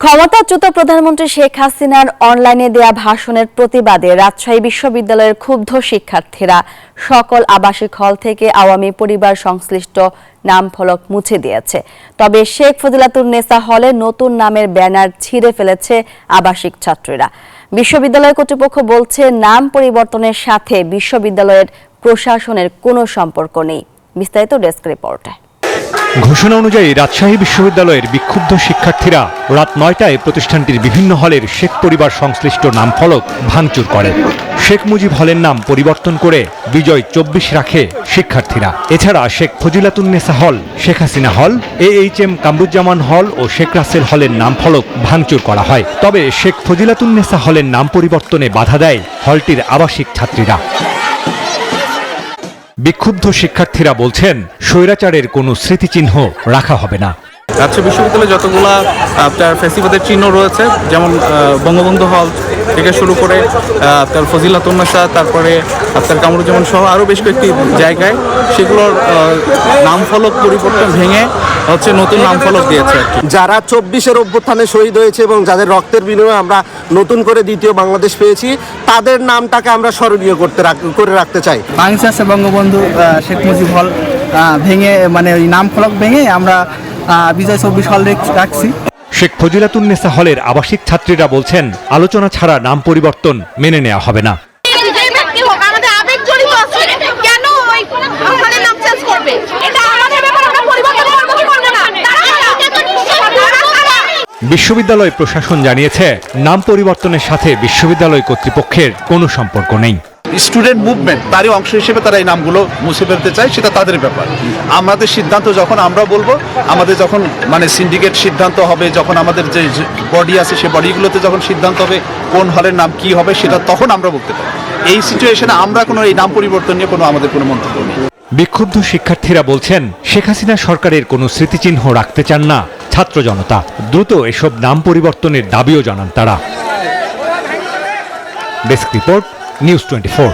ক্ষমতাচ্যুত প্রধানমন্ত্রী শেখ হাসিনার অনলাইনে দেয়া ভাষণের প্রতিবাদে রাজশাহী বিশ্ববিদ্যালয়ের ক্ষুব্ধ শিক্ষার্থীরা সকল আবাসিক হল থেকে আওয়ামী পরিবার সংশ্লিষ্ট নামফলক মুছে দিয়েছে। তবে শেখ ফজিলাতুন্নেসা হলে নতুন নামের ব্যানার ছিঁড়ে ফেলেছে আবাসিক ছাত্রীরা। বিশ্ববিদ্যালয় কর্তৃপক্ষ বলছে, নাম পরিবর্তনের সাথে বিশ্ববিদ্যালয়ের প্রশাসনের কোনো সম্পর্ক নেই। বিস্তারিত ডেস্ক রিপোর্টে। ঘোষণা অনুযায়ী রাজশাহী বিশ্ববিদ্যালয়ের বিক্ষুব্ধ শিক্ষার্থীরা রাত ৯টায় প্রতিষ্ঠানটির বিভিন্ন হলের শেখ পরিবার সংশ্লিষ্ট নামফলক ভাঙচুর করে। শেখ মুজিব হলের নাম পরিবর্তন করে বিজয় ২৪ রাখে শিক্ষার্থীরা। এছাড়া শেখ ফজিলাতুন্নেসা হল, শেখ হাসিনা হল, AHM কামরুজ্জামান হল ও শেখ রাসেল হলের নামফলক ভাঙচুর করা হয়। তবে শেখ ফজিলাতুন্নেসা হলের নাম পরিবর্তনে বাধা দেয় হলটির আবাসিক ছাত্রীরা। বিক্ষুব্ধ শিক্ষার্থীরা বলছেন, স্বৈরাচারের কোনো স্মৃতিচিহ্ন রাখা হবে না। রাজশাহী বিশ্ববিদ্যালয়ে যতগুলো আপনার ফেসিবাদের চিহ্ন রয়েছে, যেমন বঙ্গবন্ধু হল থেকে শুরু করে আপনার ফজিলাতুন্নেসা, তারপরে আপনার কামরুজ্জামান সহ আরও বেশ কয়েকটি জায়গায় সেগুলোর নামফলক পরিবর্তন ভেঙে হচ্ছে নতুন নামফলক দিয়েছে। যারা ২৪-এর অভ্যুত্থানে শহীদ হয়েছে এবং যাদের রক্তের বিনিময়ে আমরা নতুন করে দ্বিতীয় বাংলাদেশ পেয়েছি, তাদের নামটাকে আমরা স্মরণীয় করে রাখতে চাই। বাংলাদেশে বঙ্গবন্ধু শেখ মুজিব হল ভেঙে, মানে ওই নামফলক ভেঙে আমরা বিজয় ২৪ হল রাখছি। শেখ ফজিলাতুন্নেসা হলের আবাসিক ছাত্রীরা বলছেন, আলোচনা ছাড়া নাম পরিবর্তন মেনে নেওয়া হবে না। বিশ্ববিদ্যালয় প্রশাসন জানিয়েছে, নাম পরিবর্তনের সাথে বিশ্ববিদ্যালয় কর্তৃপক্ষের কোনো সম্পর্ক নেই। স্টুডেন্ট মুভমেন্ট তারই অংশ হিসেবে তারা এই নামগুলো মুছে ফেলতে চায়, সেটা তাদের ব্যাপার। আমাদের সিদ্ধান্ত যখন আমরা বলবো, আমাদের যখন সিন্ডিকেট সিদ্ধান্ত হবে, যখন আমাদের যে বডি আছে সেই বডিগুলোতে যখন সিদ্ধান্ত হবে কোন হলের নাম কি হবে, সেটা তখন আমরা বলতে পারি। এই সিচুয়েশনে আমরা কোনো এই নাম পরিবর্তন নিয়ে আমাদের কোনো মন্তব্য নেই। বিক্ষুব্ধ শিক্ষার্থীরা বলছেন, শেখ হাসিনা সরকারের কোনো স্মৃতিচিহ্ন রাখতে চান না ছাত্র জনতা। দ্রুত এসব নাম পরিবর্তনের দাবিও জানান তারা। Desk report, news 24।